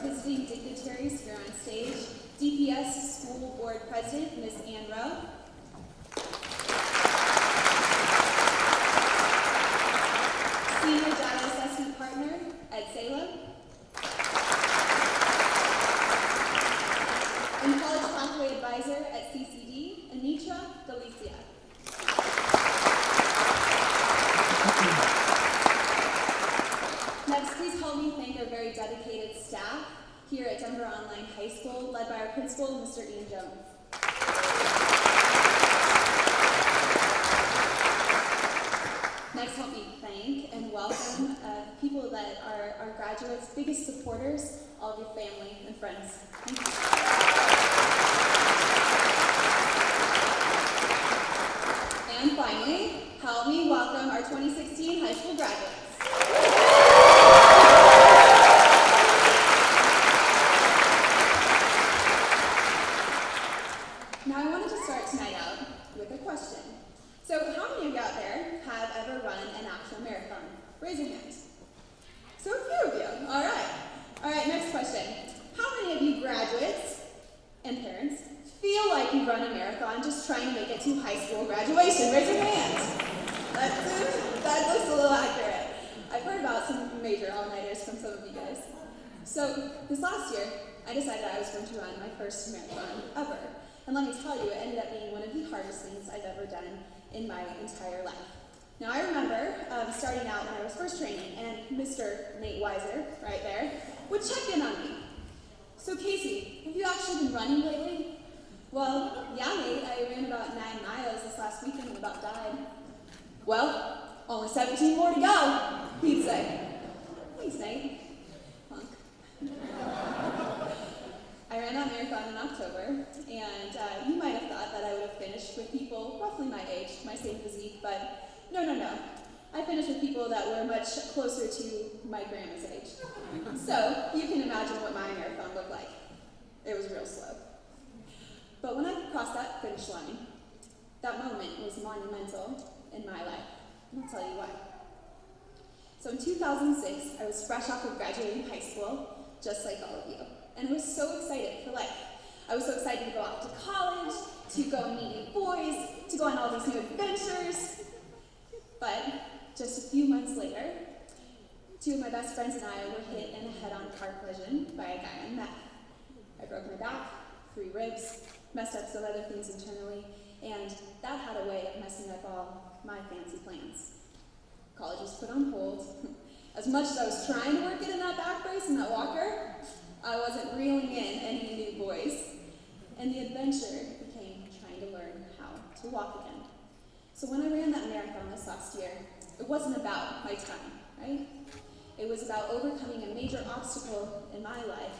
visiting dignitaries here on stage. DPS School Board President, Ms. Ann Rowe. Senior Data Assessment Partner, Ed Salem. And College Pathway Advisor at CCD, Anitra Galicia. Next, please help me thank our very dedicated staff here at Denver Online High School, led by our principal, Mr. Ian Jones. Next, help me thank and welcome people that are our graduates' biggest supporters, all of your family and friends. And finally, help me welcome our 2016 high school graduates. Now I wanted to start tonight out with a question. So how many of you out there have ever run an actual marathon? Raise your hand. So a few of you. All right. All right, next question. How many of you graduates and parents feel like you run a marathon just trying to make it to high school graduation? Raise your hand. That looks a little accurate. I've heard about some major all-nighters from some of you guys. So this last year, I decided I was going to run my first marathon ever. And let me tell you, it ended up being one of the hardest things I've ever done in my entire life. Now I remember starting out when I was first training, and Mr. Nate Weiser, right there, would check in on me. So Casey, have you actually been running lately? Well, yeah Nate, I ran about 9 miles this last weekend and about died. Well, only 17 more to go, he'd say. Thanks Nate, punk. I ran that marathon in October, and you might have thought that I would have finished with people roughly my age, my same physique, but no. I finished with people that were much closer to my grandma's age. So you can imagine what my marathon looked like. It was real slow. But when I crossed that finish line, that moment was monumental in my life, and I'll tell you why. So in 2006, I was fresh off of graduating high school, just like all of you. And I was so excited for life. I was so excited to go off to college, to go and meet new boys, to go on all these new adventures. But just a few months later, 2 of my best friends and I were hit in a head-on car collision by a guy on meth. I broke my back, 3 ribs, messed up some other things internally, and that had a way of messing up all my fancy plans. College was put on hold. As much as I was trying to work it in that back brace and that walker, I wasn't reeling in any new boys, and the adventure became trying to learn how to walk again. So when I ran that marathon this last year, it wasn't about my time, right? It was about overcoming a major obstacle in my life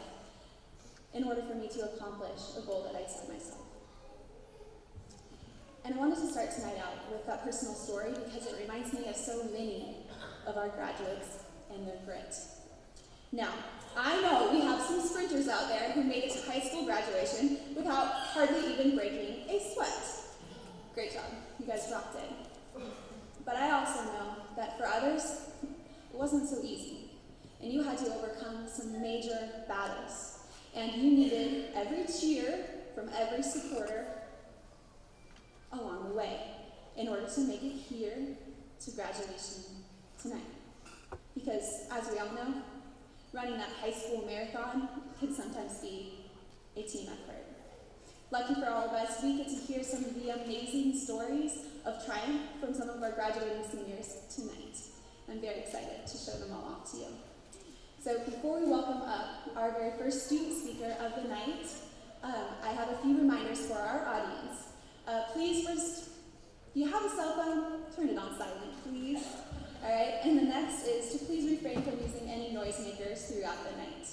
in order for me to accomplish a goal that I'd set myself. And I wanted to start tonight out with that personal story because it reminds me of so many of our graduates and their grit. Now, I know we have some sprinters out there who made it to high school graduation without hardly even breaking a sweat. Great job, you guys rocked it. But I also know that for others, it wasn't so easy, and you had to overcome some major battles, and you needed every cheer from every supporter along the way in order to make it here to graduation tonight. Because, as we all know, running that high school marathon can sometimes be a team effort. Lucky for all of us, we get to hear some of the amazing stories of triumph from some of our graduating seniors tonight. I'm very excited to show them all off to you. So before we welcome up our very first student speaker of the night, I have a few reminders for our audience. Please first, if you have a cell phone, turn it on silent, please. All right, and the next is to please refrain from using any noisemakers throughout the night.